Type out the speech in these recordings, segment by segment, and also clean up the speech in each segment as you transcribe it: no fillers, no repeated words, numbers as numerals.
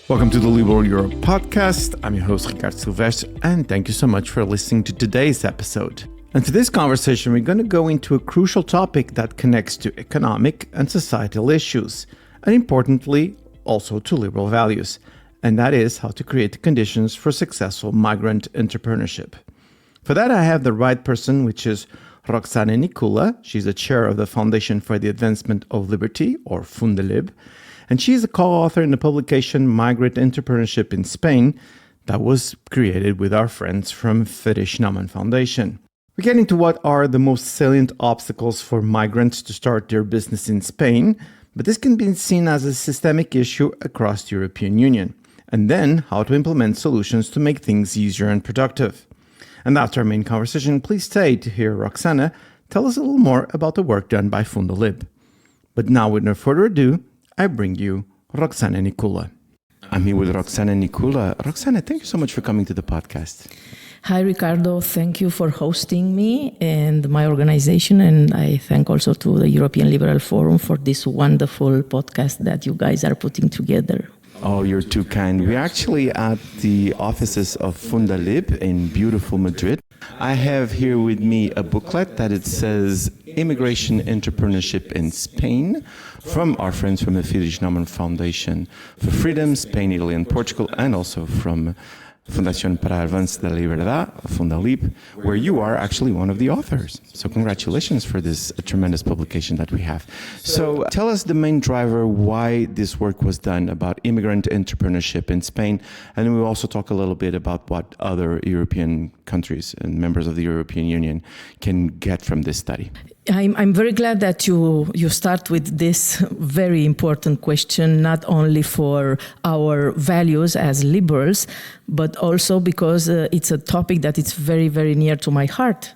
Welcome to the Liberal Europe podcast. I'm your host, Ricardo Silvestre, and thank you so much for listening to today's episode. And for this conversation, we're going to go into a crucial topic that connects to economic and societal issues, and importantly, also to liberal values, and that is how to create the conditions for successful migrant entrepreneurship. For that, I have the right person, which is Roxana Nicula. She's the chair of the Foundation for the Advancement of Liberty, or Fundalib, and she's a co-author in the publication Migrant Entrepreneurship in Spain that was created with our friends from Friedrich Naumann Foundation. We get into what are the most salient obstacles for migrants to start their business in Spain, but this can be seen as a systemic issue across the European Union, and then how to implement solutions to make things easier and productive. And after our main conversation, please stay to hear Roxana tell us a little more about the work done by Fundalib. But now, with no further ado, I bring you Roxana Nicula. I'm here with Roxana Nicula. Roxana, thank you so much for coming to the podcast. Hi, Ricardo. Thank you for hosting me and my organization. And I thank also to the European Liberal Forum for this wonderful podcast that you guys are putting together. Oh, you're too kind. We're actually at the offices of Fundalib in beautiful Madrid. I have here with me a booklet that it says Immigration Entrepreneurship in Spain from our friends from the Friedrich Naumann Foundation for Freedom, Spain, Italy, and Portugal, and also from Fundación para el Avance de la Libertad, Fundalib, where you are actually one of the authors. So congratulations for this tremendous publication that we have. So tell us the main driver why this work was done about immigrant entrepreneurship in Spain, and we'll also talk a little bit about what other European countries and members of the European Union can get from this study. I'm very glad that you start with this very important question, not only for our values as liberals, but also because it's a topic that is very, very near to my heart.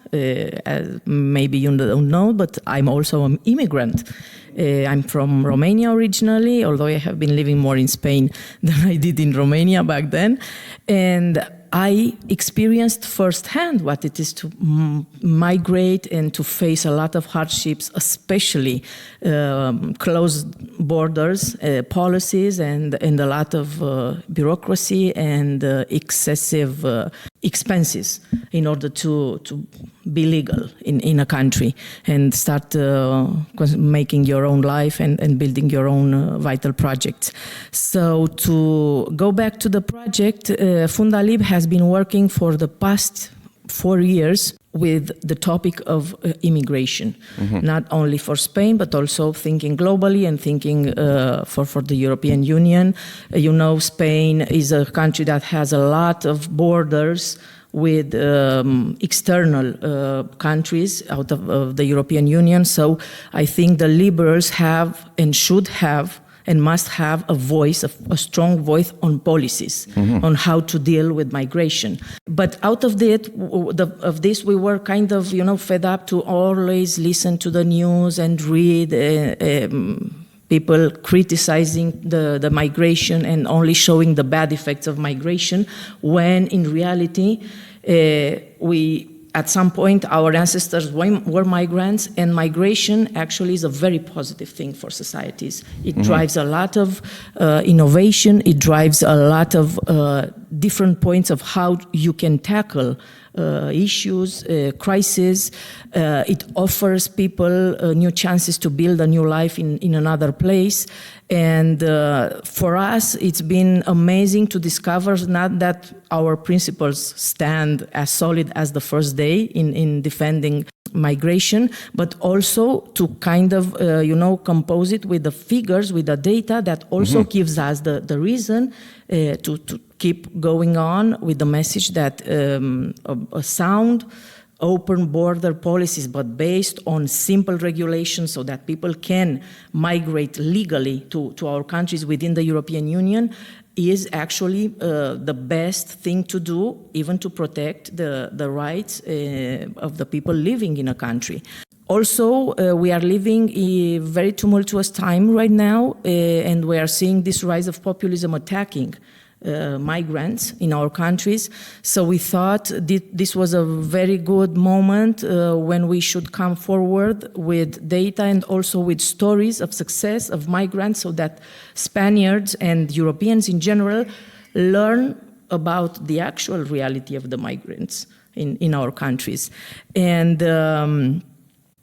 Maybe you don't know, but I'm also an immigrant. I'm from Romania originally, although I have been living more in Spain than I did in Romania back then. And I experienced firsthand what it is to migrate and to face a lot of hardships, especially closed borders, policies, and a lot of bureaucracy and excessive expenses in order to be legal in a country and start making your own life and building your own vital projects. So to go back to the project, Fundalib has been working for the past 4 years with the topic of immigration, not only for Spain, but also thinking globally and thinking for the European Union. You know, Spain is a country that has a lot of borders with external countries out of the European Union. So I think the liberals have and should have and must have a voice, a strong voice on policies, on how to deal with migration. But out of this, we were kind of, fed up to always listen to the news and read people criticizing the migration and only showing the bad effects of migration, when in reality, at some point, our ancestors were migrants, and migration actually is a very positive thing for societies. It drives a lot of innovation. It drives a lot of different points of how you can tackle issues, crises. It offers people new chances to build a new life in another place. And for us, it's been amazing to discover not that our principles stand as solid as the first day in defending migration, but also to kind of, compose it with the figures, with the data that also gives us the reason to keep going on with the message that a sound, open border policies, but based on simple regulations so that people can migrate legally to our countries within the European Union, is actually the best thing to do, even to protect the rights of the people living in a country. Also, we are living a very tumultuous time right now, and we are seeing this rise of populism attacking migrants in our countries. So we thought this was a very good moment when we should come forward with data and also with stories of success of migrants so that Spaniards and Europeans in general learn about the actual reality of the migrants in our countries. And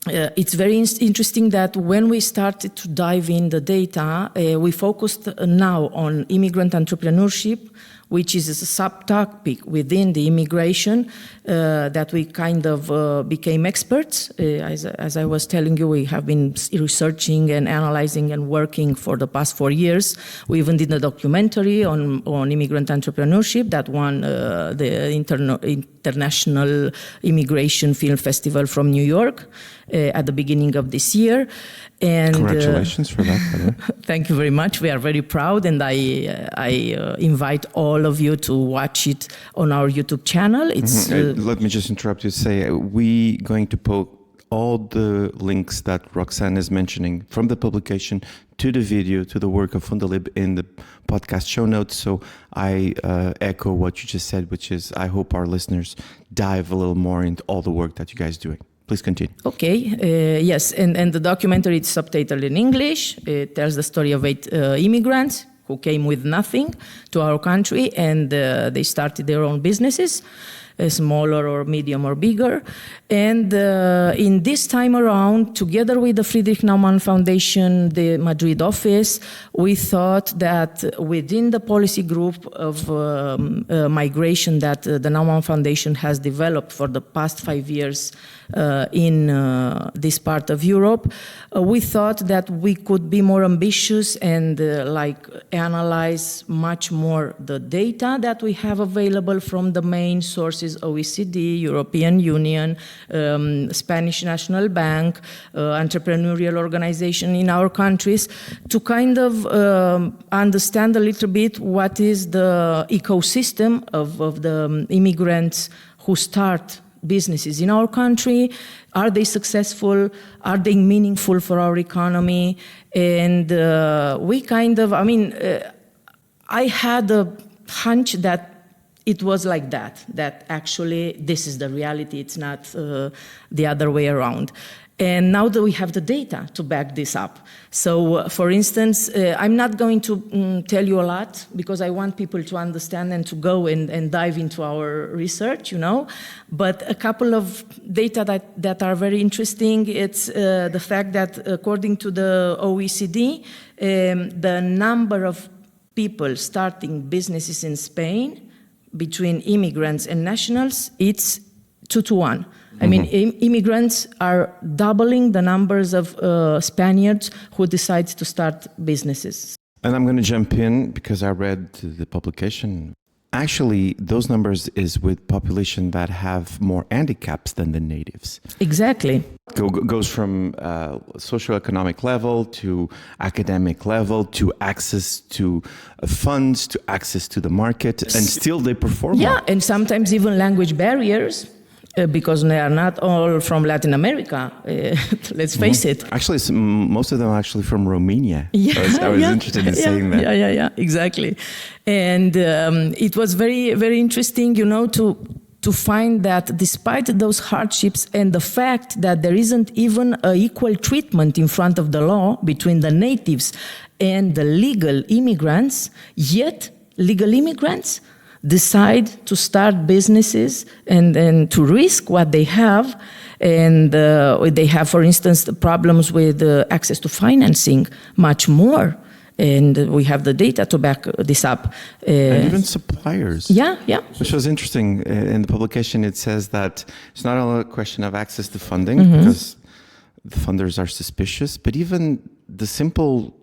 it's very interesting that when we started to dive in the data, we focused now on immigrant entrepreneurship, which is a subtopic within the immigration that we kind of became experts. As I was telling you, we have been researching and analyzing and working for the past 4 years. We even did a documentary on immigrant entrepreneurship that won the International Immigration Film Festival from New York at the beginning of this year. And congratulations for that, by the way. Thank you very much. We are very proud, and I invite all of you to watch it on our YouTube channel. It's let me just interrupt you to say we going to post all the links that Roxana is mentioning from the publication to the video to the work of Fundalib in the podcast show notes. So I echo what you just said, which is I hope our listeners dive a little more into all the work that you guys are doing. Please continue. Okay, yes, and the documentary is subtitled in English. It tells the story of 8 immigrants who came with nothing to our country, and they started their own businesses, smaller or medium or bigger. And in this time around, together with the Friedrich Naumann Foundation, the Madrid office, we thought that within the policy group of migration that the Naumann Foundation has developed for the past 5 years in this part of Europe, we thought that we could be more ambitious and analyze much more the data that we have available from the main sources: OECD, European Union, Spanish National Bank, entrepreneurial organization in our countries, to kind of understand a little bit what is the ecosystem of the immigrants who start businesses in our country. Are they successful? Are they meaningful for our economy? And we kind of, I had a hunch that it was like that actually this is the reality, it's not the other way around. And now that we have the data to back this up. So, for instance, I'm not going to tell you a lot because I want people to understand and to go and dive into our research, But a couple of data that are very interesting. It's the fact that according to the OECD, the number of people starting businesses in Spain between immigrants and nationals, it's 2 to 1. I mean, immigrants are doubling the numbers of Spaniards who decide to start businesses. And I'm going to jump in because I read the publication. Actually, those numbers is with population that have more handicaps than the natives. Exactly. Goes from socioeconomic level to academic level to access to funds to access to the market, and still they perform. Yeah, and sometimes even language barriers. Because they are not all from Latin America, let's face it. Actually, most of them are actually from Romania. I was interested in saying that. Yeah, exactly. And it was very, very interesting, to find that despite those hardships and the fact that there isn't even an equal treatment in front of the law between the natives and the legal immigrants, yet legal immigrants decide to start businesses and to risk what they have. And they have, for instance, the problems with access to financing much more. And we have the data to back this up. And even suppliers. Yeah. Which was interesting. In the publication, it says that it's not only a question of access to funding, because the funders are suspicious, but even the simple,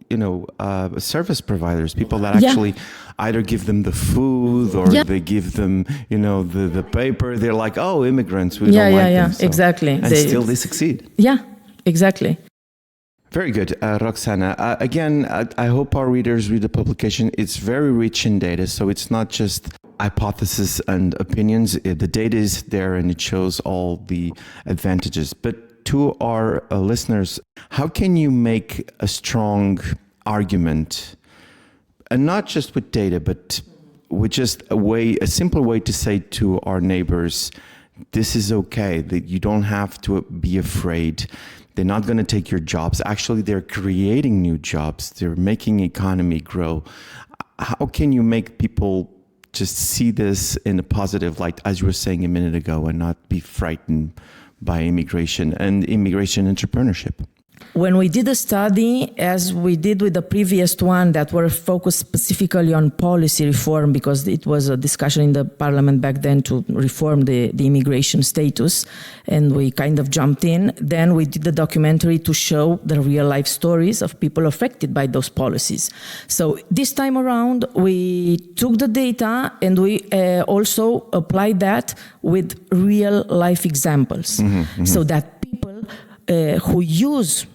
service providers, people that actually either give them the food or they give them, the paper. They're like, oh, immigrants, we don't like them. So. Exactly. And still they succeed. Yeah, exactly. Very good. Roxana, again, I hope our readers read the publication. It's very rich in data, so it's not just hypotheses and opinions. The data is there and it shows all the advantages. But to our listeners, how can you make a strong argument, and not just with data, but with just a simple way to say to our neighbors, this is okay, that you don't have to be afraid. They're not going to take your jobs. Actually, they're creating new jobs. They're making economy grow. How can you make people just see this in a positive light, as you were saying a minute ago, and not be frightened by immigration and immigration entrepreneurship? When we did a study, as we did with the previous one, that were focused specifically on policy reform, because it was a discussion in the parliament back then to reform the immigration status, and we kind of jumped in. Then we did the documentary to show the real life stories of people affected by those policies. So this time around, we took the data and we also applied that with real life examples, so that people who use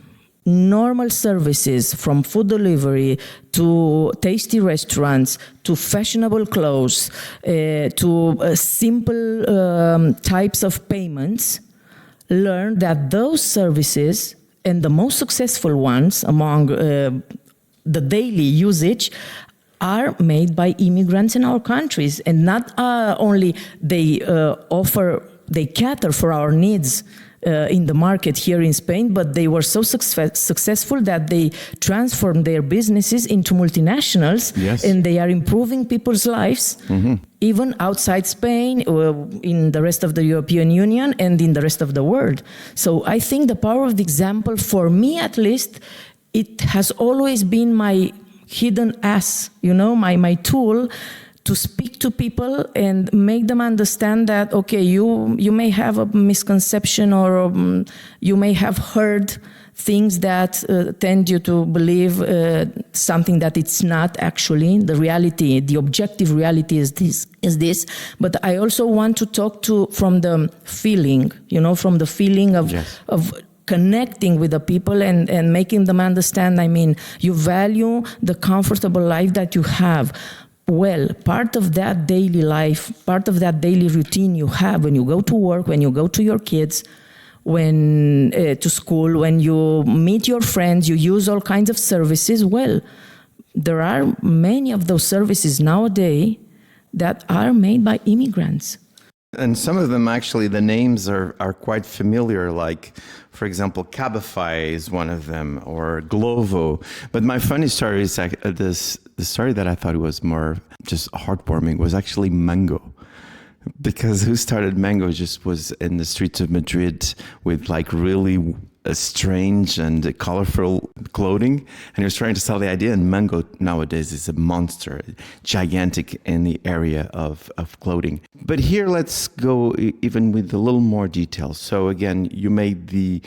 normal services, from food delivery to tasty restaurants to fashionable clothes to simple types of payments, learn that those services, and the most successful ones among the daily usage, are made by immigrants in our countries. And not only they cater for our needs in the market here in Spain, but they were so successful that they transformed their businesses into multinationals, and they are improving people's lives, even outside Spain, in the rest of the European Union, and in the rest of the world. So I think the power of the example, for me at least, it has always been my hidden ass, my tool to speak to people and make them understand that, okay, you may have a misconception, or you may have heard things that tend you to believe something that it's not actually. The reality, the objective reality is this. But I also want to talk from the feeling, from the feeling of connecting with the people and making them understand, you value the comfortable life that you have. Well, part of that daily life, part of that daily routine you have when you go to work, when you go to your kids, when to school, when you meet your friends, you use all kinds of services. Well, there are many of those services nowadays that are made by immigrants. And some of them, actually, the names are quite familiar, like, for example, Cabify is one of them, or Glovo. But my funny story is the story that I thought was more just heartwarming was actually Mango. Because who started Mango just was in the streets of Madrid with like really strange and colorful clothing, and he was trying to sell the idea. And Mango nowadays is a monster, gigantic in the area of clothing. But here, let's go even with a little more detail. So again, you made the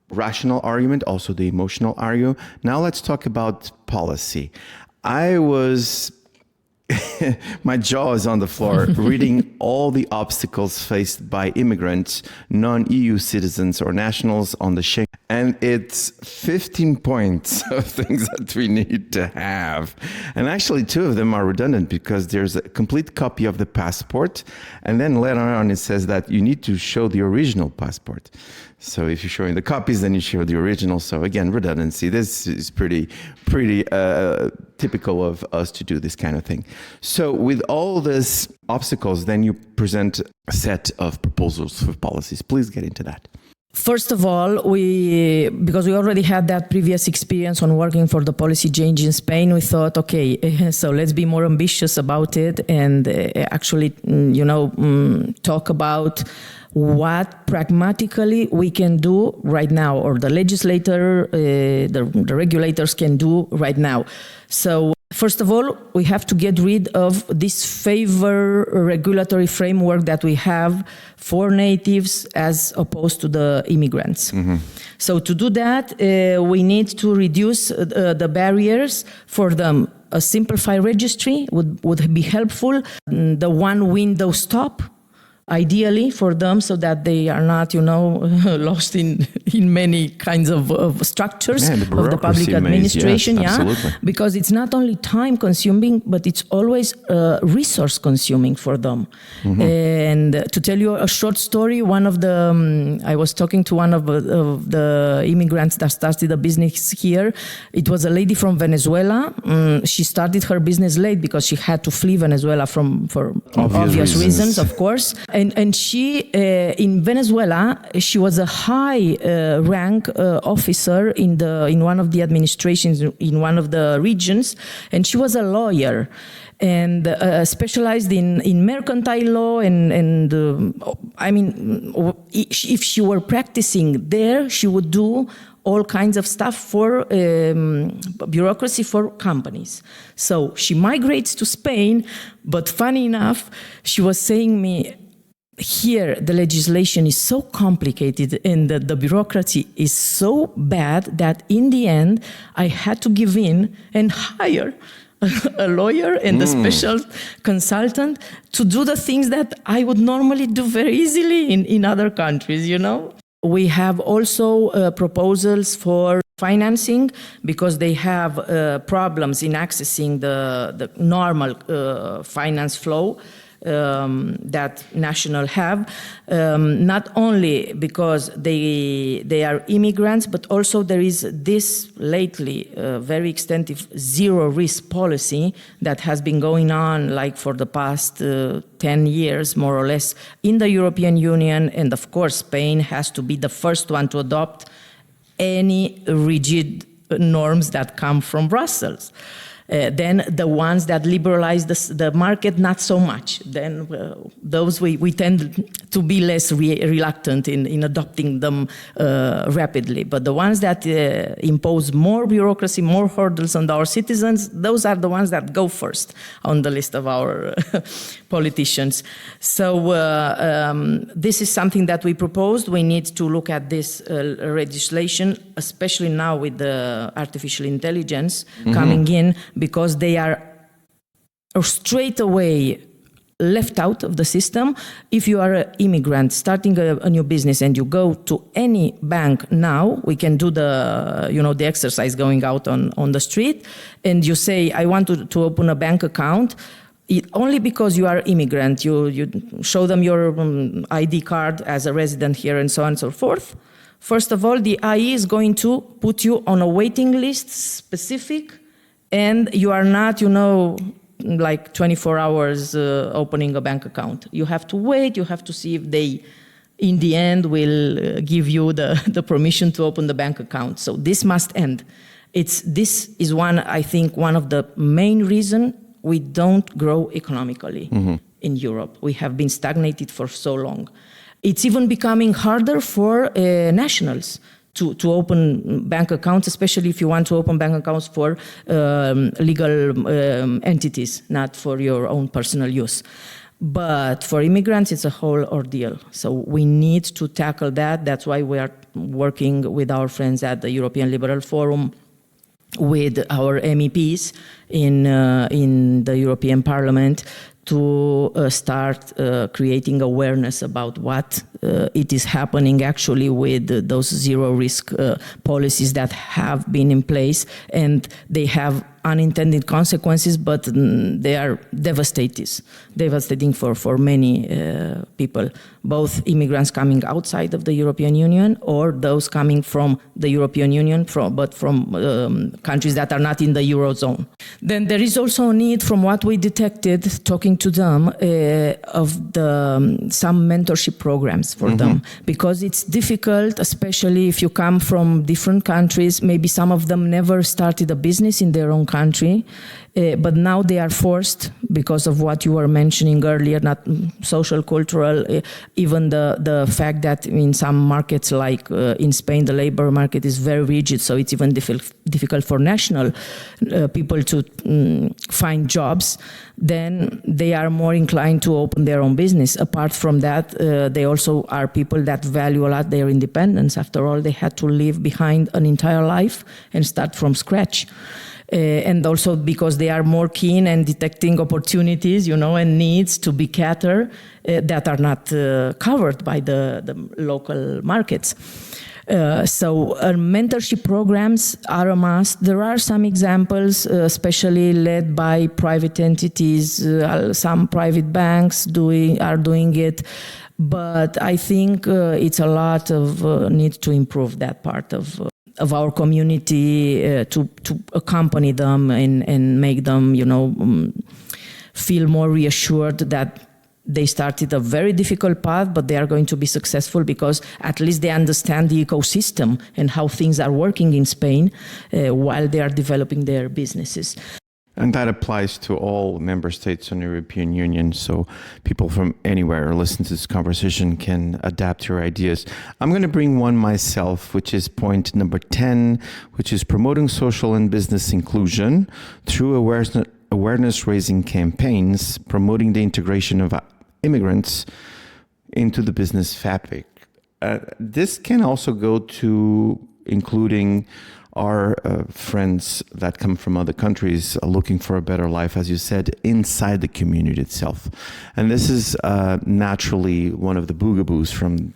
rational argument, also the emotional argument. Now let's talk about policy. I was my jaw is on the floor reading all the obstacles faced by immigrants, non-EU citizens or nationals on the Schengen. And it's 15 points of things that we need to have. And actually, 2 of them are redundant because there's a complete copy of the passport. And then later on, it says that you need to show the original passport. So if you're showing the copies, then you show the original. So again, redundancy. This is pretty typical of us to do this kind of thing. So with all these obstacles, then you present a set of proposals for policies. Please get into that. First of all, because we already had that previous experience on working for the policy change in Spain, we thought, okay, so let's be more ambitious about it and actually, talk about what pragmatically we can do right now, or the legislator, the regulators can do right now. So first of all, we have to get rid of this favor regulatory framework that we have for natives as opposed to the immigrants. So to do that, we need to reduce the barriers for them. A simplified registry would be helpful. The one window stop ideally for them, so that they are not, lost in many kinds of structures of the public administration. Because it's not only time consuming, but it's always resource consuming for them. And to tell you a short story, I was talking to one of the immigrants that started a business here. It was a lady from Venezuela. She started her business late because she had to flee Venezuela for obvious reasons, of course. And she, in Venezuela, she was a high rank officer in one of the administrations in one of the regions, and she was a lawyer and specialized in mercantile law. If she were practicing there, she would do all kinds of stuff for bureaucracy for companies. So she migrates to Spain, but funny enough, she was saying me, here the legislation is so complicated and the bureaucracy is so bad that in the end I had to give in and hire a lawyer and a special consultant to do the things that I would normally do very easily in other countries, We have also proposals for financing because they have problems in accessing the normal finance flow that national have, not only because they are immigrants, but also there is this lately very extensive zero risk policy that has been going on like for the past 10 years, more or less, in the European Union. And of course, Spain has to be the first one to adopt any rigid norms that come from Brussels. Then the ones that liberalize the market, not so much. Then those we tend to be less reluctant in adopting them rapidly. But the ones that impose more bureaucracy, more hurdles on our citizens, those are the ones that go first on the list of our politicians. So this is something that we proposed. We need to look at this legislation, especially now with the artificial intelligence coming in, because they are straight away left out of the system. If you are an immigrant starting a new business and you go to any bank now, we can do the exercise going out on the street, and you say, I want to open a bank account. Only because you are immigrant, you show them your ID card as a resident here and so on and so forth. First of all, the IE is going to put you on a waiting list specific, and you are not, like 24 hours opening a bank account. You have to wait, you have to see if they, in the end, will give you the permission to open the bank account. So this must end. This is one of the main reasons we don't grow economically in Europe. We have been stagnated for so long. It's even becoming harder for nationals to open bank accounts, especially if you want to open bank accounts for legal entities, not for your own personal use. But for immigrants, it's a whole ordeal. So we need to tackle that. That's why we are working with our friends at the European Liberal Forum, with our MEPs in the European Parliament, to start creating awareness about what it is happening actually with those zero-risk policies that have been in place, and they have unintended consequences, but they are devastating for many people, both immigrants coming outside of the European Union or those coming from the European Union, but from countries that are not in the Eurozone. Then there is also a need, from what we detected talking to them, of some mentorship programs for them, because it's difficult, especially if you come from different countries. Maybe some of them never started a business in their own country, but now they are forced because of what you were mentioning earlier, not social, cultural, even the fact that in some markets like in Spain, the labor market is very rigid, so it's even difficult for national people to find jobs. Then they are more inclined to open their own business. Apart from that, they also are people that value a lot their independence. After all, they had to leave behind an entire life and start from scratch. And also because they are more keen and detecting opportunities, and needs to be catered that are not covered by the local markets. So mentorship programs are a must. There are some examples, especially led by private entities. Some private banks are doing it. But I think it's a lot of need to improve that part of our community to accompany them and make them, feel more reassured that they started a very difficult path, but they are going to be successful because at least they understand the ecosystem and how things are working in Spain while they are developing their businesses. And that applies to all member states in the European Union. So people from anywhere listen to this conversation can adapt your ideas. I'm going to bring one myself, which is point number 10, which is promoting social and business inclusion through awareness-raising campaigns, promoting the integration of immigrants into the business fabric. This can also go to including our friends that come from other countries looking for a better life, as you said, inside the community itself. And this is naturally one of the boogaboos from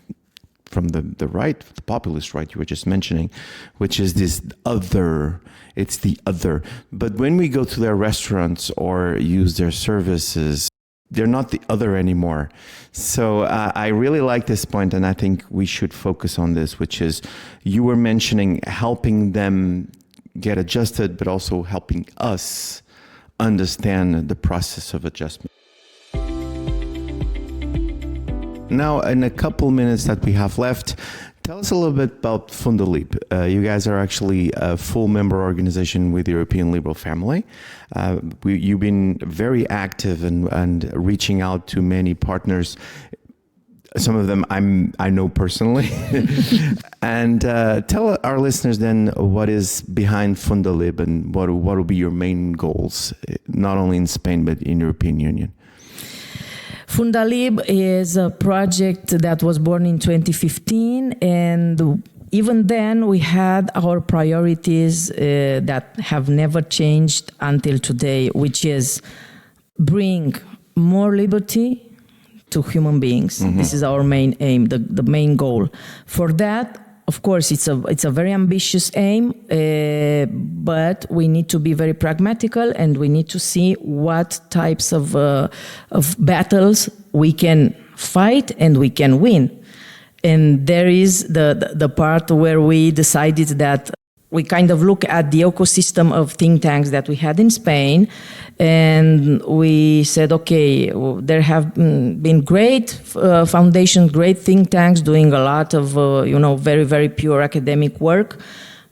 the right, the populist right you were just mentioning, which is this other. It's the other. But when we go to their restaurants or use their services, they're not the other anymore. So I really like this point, and I think we should focus on this, which is you were mentioning helping them get adjusted, but also helping us understand the process of adjustment. Now, in a couple minutes that we have left, tell us a little bit about Fundalib. You guys are actually a full member organization with the European Liberal family. You've been very active and reaching out to many partners. Some of them I know personally. And tell our listeners then what is behind Fundalib and what will be your main goals, not only in Spain, but in the European Union. Fundalib is a project that was born in 2015, and even then we had our priorities that have never changed until today, which is bring more liberty to human beings. Mm-hmm. This is our main aim, the main goal. For that, of course, it's a very ambitious aim, but we need to be very pragmatical, and we need to see what types of battles we can fight and we can win. And there is the part where we decided that we kind of look at the ecosystem of think tanks that we had in Spain, and we said, okay, there have been great foundations, great think tanks doing a lot of, very, very pure academic work,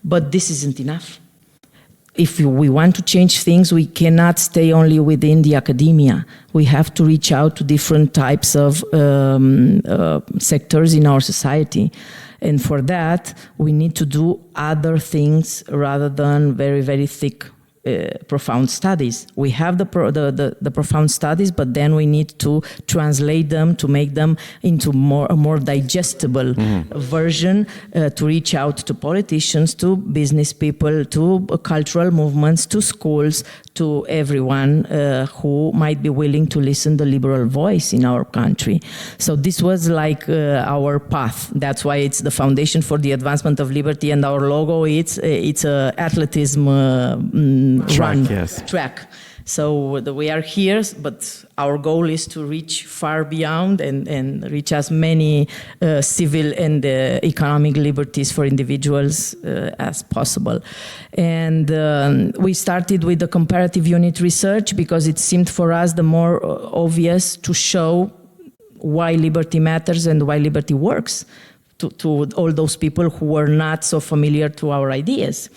but this isn't enough. If we want to change things, we cannot stay only within the academia. We have to reach out to different types of sectors in our society. And for that, we need to do other things rather than very, very thick, profound studies. We have the profound studies, but then we need to translate them to make them into a more digestible version to reach out to politicians, to business people, to cultural movements, to schools, to everyone who might be willing to listen the liberal voice in our country. So this was like our path. That's why it's the Foundation for the Advancement of Liberty, and our logo, it's a athleticism track. So we are here, but our goal is to reach far beyond and reach as many civil and economic liberties for individuals as possible. And we started with the comparative unit research because it seemed for us the more obvious to show why liberty matters and why liberty works to all those people who were not so familiar to our ideas.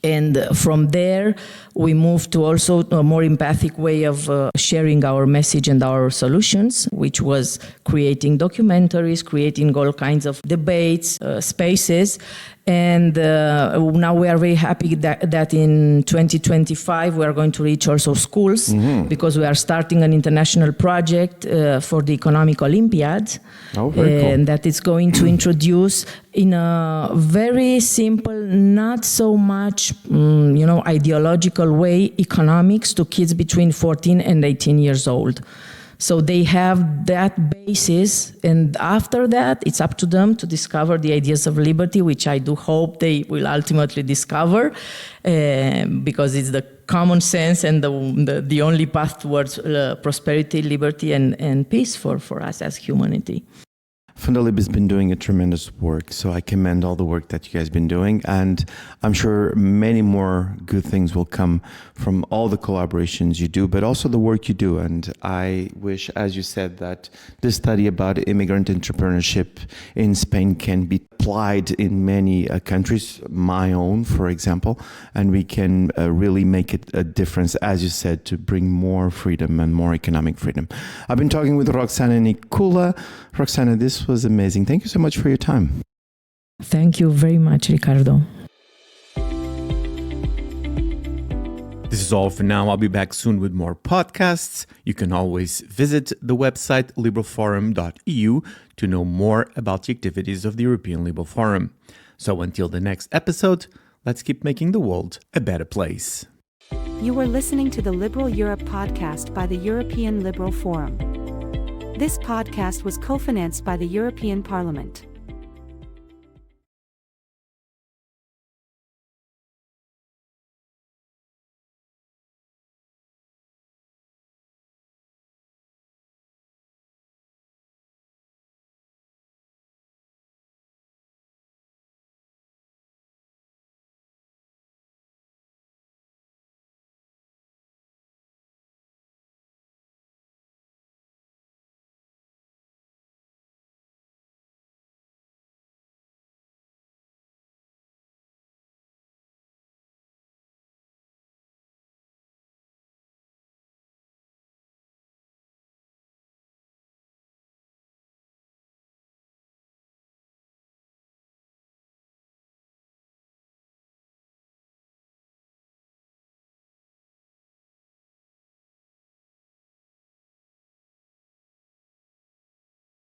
And from there, we moved to also a more empathic way of sharing our message and our solutions, which was creating documentaries, creating all kinds of debates, spaces. And now we are very happy that in 2025 we are going to reach also schools, because we are starting an international project for the Economic Olympiad. Oh, very cool. And that is going to introduce in a very simple, not so much ideological way, economics to kids between 14 and 18 years old. So they have that basis, and after that, it's up to them to discover the ideas of liberty, which I do hope they will ultimately discover, because it's the common sense and the only path towards prosperity, liberty, and peace for us as humanity. Fundalib has been doing a tremendous work, so I commend all the work that you guys have been doing, and I'm sure many more good things will come from all the collaborations you do, but also the work you do. And I wish, as you said, that this study about immigrant entrepreneurship in Spain can be applied in many countries, my own, for example, and we can really make it a difference, as you said, to bring more freedom and more economic freedom. I've been talking with Roxana Nicula. Roxana, this was amazing. Thank you so much for your time. Thank you very much, Ricardo. This is all for now. I'll be back soon with more podcasts. You can always visit the website liberalforum.eu to know more about the activities of the European Liberal Forum. So until the next episode, let's keep making the world a better place. You were listening to the Liberal Europe podcast by the European Liberal Forum. This podcast was co-financed by the European Parliament.